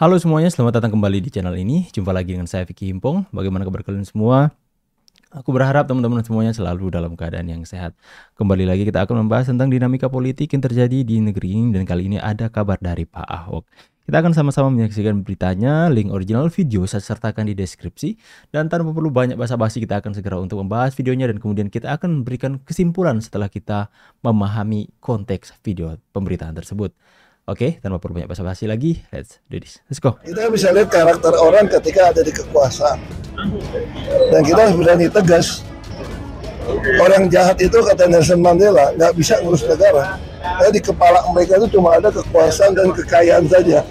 Halo semuanya, selamat datang kembali di channel ini. Jumpa lagi dengan saya Vicky Himpong. Bagaimana kabar kalian semua? Aku berharap teman-teman semuanya selalu dalam keadaan yang sehat. Kembali lagi kita akan membahas tentang dinamika politik yang terjadi di negeri ini. Dan kali ini ada kabar dari Pak Ahok. Kita akan sama-sama menyaksikan beritanya. Link original video saya sertakan di deskripsi. Dan tanpa perlu banyak basa-basi, kita akan segera untuk membahas videonya. Dan kemudian kita akan memberikan kesimpulan setelah kita memahami konteks video pemberitaan tersebut. Oke, tanpa perlu banyak basa-basi lagi, let's do this. Let's go. Kita bisa lihat karakter orang ketika ada di kekuasaan. Dan kita harus berani tegas. Orang jahat itu, kata Nelson Mandela, nggak bisa ngurus negara. Karena di kepala mereka itu cuma ada kekuasaan dan kekayaan saja.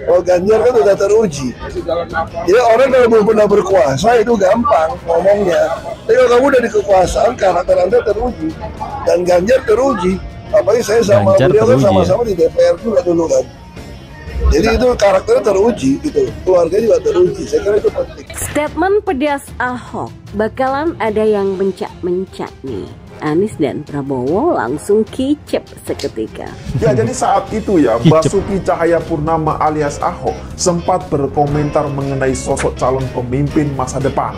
Kalau Ganjar kan udah teruji. Jadi orang kalau belum pernah berkuasa itu gampang ngomongnya. Tapi kalau kamu udah di kekuasaan, karakter Anda teruji. Dan Ganjar teruji. Apalagi saya sama beliau kan sama-sama di DPR juga dulu kan. Jadi itu karakternya teruji gitu, keluarga juga teruji. Saya kira itu penting. Statement pedas Ahok, bakalan ada yang mencak-mencak nih. Anies dan Prabowo langsung kicep seketika. Ya, jadi saat itu ya Basuki Cahayapurnama alias Ahok sempat berkomentar mengenai sosok calon pemimpin masa depan.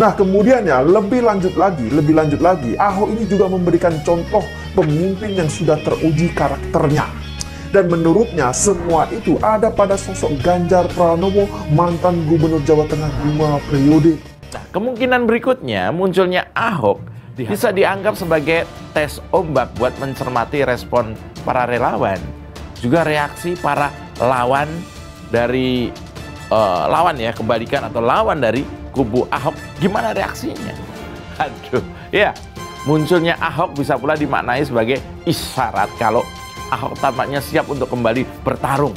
Nah, kemudian ya lebih lanjut lagi, Ahok ini juga memberikan contoh pemimpin yang sudah teruji karakternya. Dan menurutnya semua itu ada pada sosok Ganjar Pranowo, mantan gubernur Jawa Tengah 5 periode. Nah, kemungkinan berikutnya munculnya Ahok bisa dianggap sebagai tes ombak buat mencermati respon para relawan, juga reaksi para lawan dari lawan dari kubu Ahok, gimana reaksinya? Aduh, ya, munculnya Ahok bisa pula dimaknai sebagai isyarat kalau Ahok tampaknya siap untuk kembali bertarung.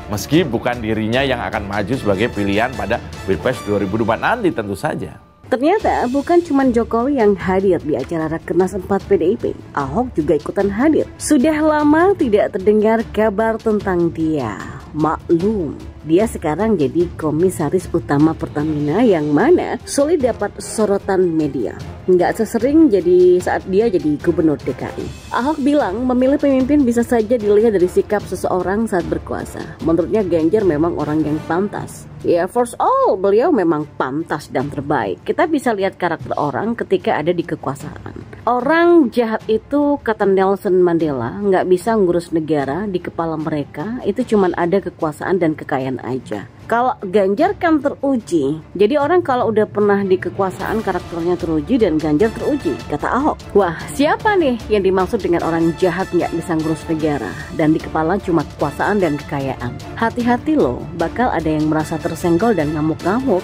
Meski bukan dirinya yang akan maju sebagai pilihan pada Pilpres 2024 nanti tentu saja. Ternyata bukan cuma Jokowi yang hadir di acara Rakernas 4 PDIP, Ahok juga ikutan hadir. Sudah lama tidak terdengar kabar tentang dia. Maklum, dia sekarang jadi komisaris utama Pertamina yang mana sulit dapat sorotan media. Nggak sesering jadi saat dia jadi gubernur DKI. Ahok bilang memilih pemimpin bisa saja dilihat dari sikap seseorang saat berkuasa. Menurutnya Ganjar memang orang yang pantas. Ya, first all, beliau memang pantas dan terbaik. Kita bisa lihat karakter orang ketika ada di kekuasaan. Orang jahat itu, kata Nelson Mandela, nggak bisa ngurus negara. Di kepala mereka itu cuman ada kekuasaan dan kekayaan aja. Kalau Ganjar kan teruji. Jadi orang kalau udah pernah di kekuasaan karakternya teruji dan Ganjar teruji, kata Ahok. Wah, siapa nih yang dimaksud dengan orang jahat nggak bisa ngurus negara dan di kepala cuma kekuasaan dan kekayaan? Hati-hati loh, bakal ada yang merasa tersenggol dan ngamuk-ngamuk.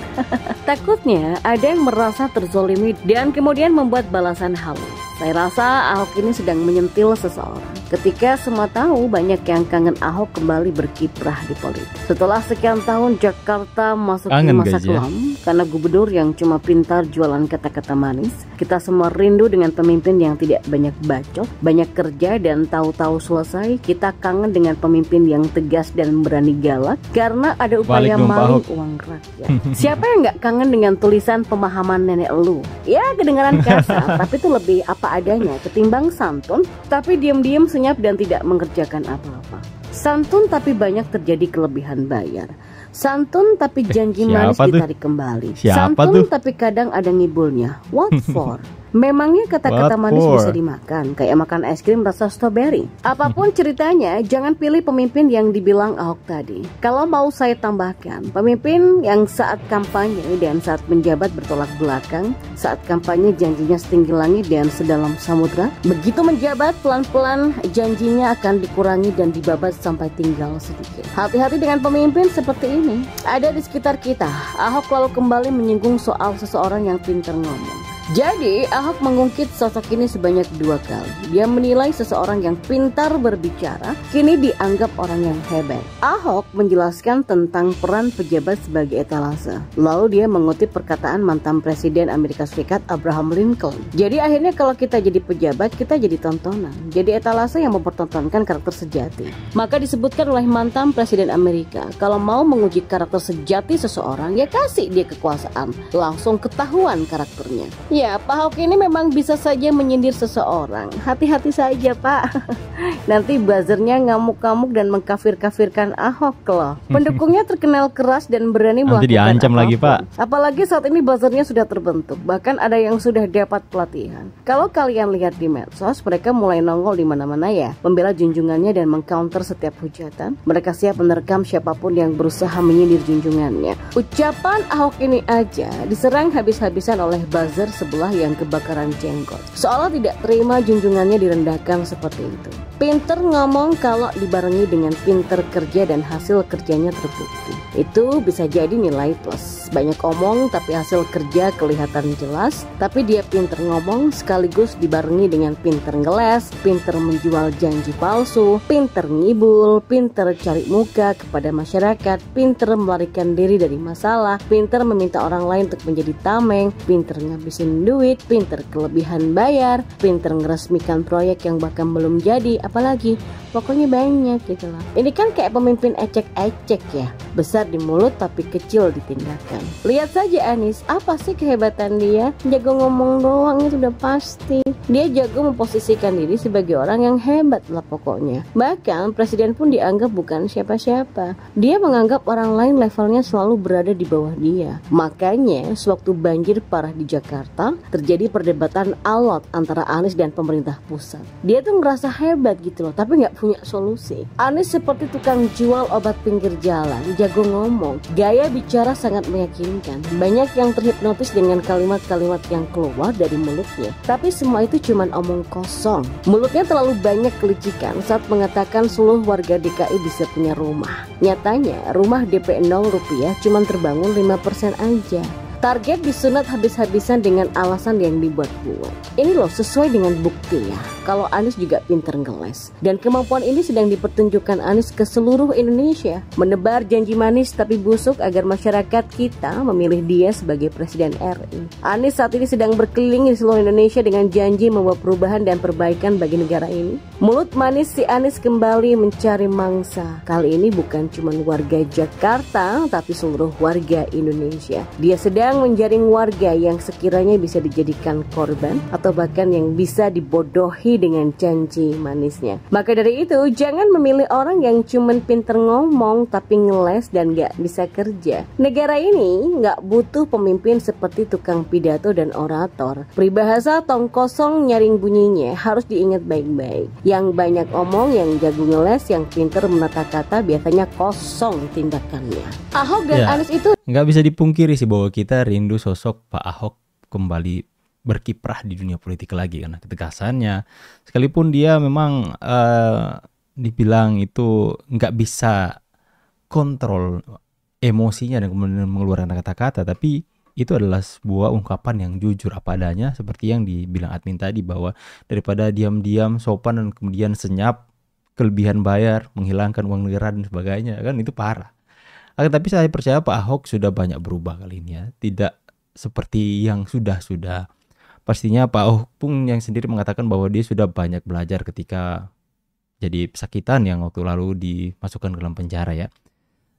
Takutnya ada yang merasa terzolimi dan kemudian membuat balasan halus. Saya rasa Ahok ini sedang menyentil seseorang. Ketika semua tahu banyak yang kangen Ahok kembali berkiprah di politik. Setelah sekian tahun Jakarta masuk ke masa kelam karena gubernur yang cuma pintar jualan kata-kata manis. Kita semua rindu dengan pemimpin yang tidak banyak bacot, banyak kerja dan tahu-tahu selesai. Kita kangen dengan pemimpin yang tegas dan berani galak karena ada upaya maling uang rakyat. Siapa yang nggak kangen dengan tulisan pemahaman nenek lu? Ya, kedengaran kasar, tapi itu lebih apa adanya ketimbang santun tapi diam-diam senyap dan tidak mengerjakan apa-apa. Santun tapi banyak terjadi kelebihan bayar. Santun tapi janji manis ditarik kembali. Santun tapi kadang ada ngibulnya. What for? Memangnya kata-kata manis bisa dimakan kayak makan es krim rasa stroberi? Apapun ceritanya, jangan pilih pemimpin yang dibilang Ahok tadi. Kalau mau saya tambahkan, pemimpin yang saat kampanye dan saat menjabat bertolak belakang, saat kampanye janjinya setinggi langit dan sedalam samudra, begitu menjabat pelan-pelan janjinya akan dikurangi dan dibabat sampai tinggal sedikit. Hati-hati dengan pemimpin seperti ini. Ada di sekitar kita. Ahok lalu kembali menyinggung soal seseorang yang pintar ngomong. Jadi Ahok mengungkit sosok ini sebanyak 2 kali. Dia menilai seseorang yang pintar berbicara kini dianggap orang yang hebat. Ahok menjelaskan tentang peran pejabat sebagai etalase. Lalu dia mengutip perkataan mantan Presiden Amerika Serikat Abraham Lincoln. Jadi akhirnya kalau kita jadi pejabat, kita jadi tontonan. Jadi etalase yang mempertontonkan karakter sejati. Maka disebutkan oleh mantan Presiden Amerika, kalau mau menguji karakter sejati seseorang, ya kasih dia kekuasaan. Langsung ketahuan karakternya. Ya, Pak Ahok ini memang bisa saja menyindir seseorang. Hati-hati saja, Pak. Nanti buzzernya ngamuk-ngamuk dan mengkafir-kafirkan Ahok loh. Pendukungnya terkenal keras dan berani Nanti melakukan diancam apapun. lagi, Pak. Apalagi saat ini buzzernya sudah terbentuk. Bahkan ada yang sudah dapat pelatihan. Kalau kalian lihat di medsos, mereka mulai nongol di mana-mana ya, membela junjungannya dan mengcounter setiap hujatan. Mereka siap menerkam siapapun yang berusaha menyindir junjungannya. Ucapan Ahok ini aja diserang habis-habisan oleh buzzer sebelah yang kebakaran jenggot. Seolah tidak terima junjungannya direndahkan seperti itu. Pinter ngomong kalau dibarengi dengan pinter kerja dan hasil kerjanya terbukti. Itu bisa jadi nilai plus. Banyak omong tapi hasil kerja kelihatan jelas. Tapi dia pinter ngomong sekaligus dibarengi dengan pinter ngeles, pinter menjual janji palsu, pinter ngibul, pinter cari muka kepada masyarakat, pinter melarikan diri dari masalah, pinter meminta orang lain untuk menjadi tameng, pinter ngabisin duit, pinter kelebihan bayar, pinter ngeresmikan proyek yang bahkan belum jadi, apalagi pokoknya banyak gitu lah. Ini kan kayak pemimpin ecek-ecek ya, besar di mulut tapi kecil di tindakan. Lihat saja Anies, apa sih kehebatan dia? Jago ngomong doang itu udah pasti. Dia jago memposisikan diri sebagai orang yang hebat lah pokoknya. Bahkan presiden pun dianggap bukan siapa-siapa. Dia menganggap orang lain levelnya selalu berada di bawah dia. Makanya sewaktu banjir parah di Jakarta, terjadi perdebatan alot antara Anies dan pemerintah pusat. Dia tuh ngerasa hebat gitu loh, tapi nggak punya solusi. Anies seperti tukang jual obat pinggir jalan, jago ngomong, gaya bicara sangat meyakinkan. Banyak yang terhipnotis dengan kalimat-kalimat yang keluar dari mulutnya. Tapi semua itu cuman omong kosong. Mulutnya terlalu banyak kelicikan saat mengatakan seluruh warga DKI bisa punya rumah. Nyatanya rumah DP 0 rupiah cuman terbangun 5% aja. Target disunat habis-habisan dengan alasan yang dibuat-buat. Ini loh sesuai dengan bukti ya, kalau Anies juga pinter ngeles. Dan kemampuan ini sedang dipertunjukkan Anies ke seluruh Indonesia. Menebar janji manis tapi busuk agar masyarakat kita memilih dia sebagai Presiden RI. Anies saat ini sedang berkeliling di seluruh Indonesia dengan janji membawa perubahan dan perbaikan bagi negara ini. Mulut manis si Anies kembali mencari mangsa. Kali ini bukan cuma warga Jakarta, tapi seluruh warga Indonesia. Dia sedang menjaring warga yang sekiranya bisa dijadikan korban atau bahkan yang bisa dibodohi dengan janji manisnya. Maka dari itu jangan memilih orang yang cuman pinter ngomong tapi ngeles dan gak bisa kerja. Negara ini gak butuh pemimpin seperti tukang pidato dan orator. Peribahasa tong kosong nyaring bunyinya harus diingat baik-baik. Yang banyak omong, yang jago ngeles, yang pinter menata kata biasanya kosong tindakannya. Ahok dan Anies itu nggak bisa dipungkiri sih bahwa kita rindu sosok Pak Ahok kembali berkiprah di dunia politik lagi karena ketegasannya. Sekalipun dia memang dibilang itu nggak bisa kontrol emosinya dan kemudian mengeluarkan kata-kata, tapi itu adalah sebuah ungkapan yang jujur apa adanya, seperti yang dibilang admin tadi bahwa daripada diam-diam sopan dan kemudian senyap, kelebihan bayar, menghilangkan uang negara dan sebagainya, kan itu parah. Tapi saya percaya Pak Ahok sudah banyak berubah kali ini ya. Tidak seperti yang sudah-sudah. Pastinya Pak Ahok pun yang sendiri mengatakan bahwa dia sudah banyak belajar ketika jadi pesakitan yang waktu lalu dimasukkan ke dalam penjara ya.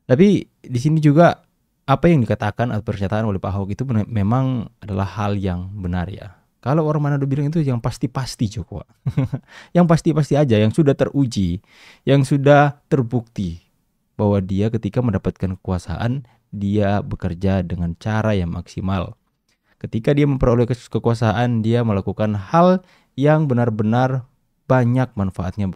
Tapi di sini juga apa yang dikatakan atau pernyataan oleh Pak Ahok itu memang adalah hal yang benar ya. Kalau orang Manado bilang itu yang pasti-pasti Joko. Yang pasti-pasti aja, yang sudah teruji, yang sudah terbukti bahwa dia ketika mendapatkan kekuasaan, dia bekerja dengan cara yang maksimal. Ketika dia memperoleh kekuasaan, dia melakukan hal yang benar-benar banyak manfaatnya,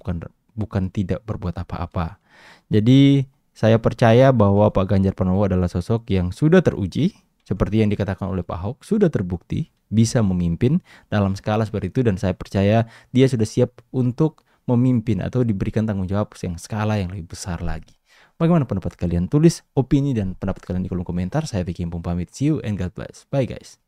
bukan tidak berbuat apa-apa. Jadi saya percaya bahwa Pak Ganjar Pranowo adalah sosok yang sudah teruji, seperti yang dikatakan oleh Pak Ahok, sudah terbukti bisa memimpin dalam skala seperti itu, dan saya percaya dia sudah siap untuk memimpin atau diberikan tanggung jawab yang skala yang lebih besar lagi. Bagaimana pendapat kalian? Tulis opini dan pendapat kalian di kolom komentar. Saya Vicky Impung pamit. See you and God bless. Bye guys.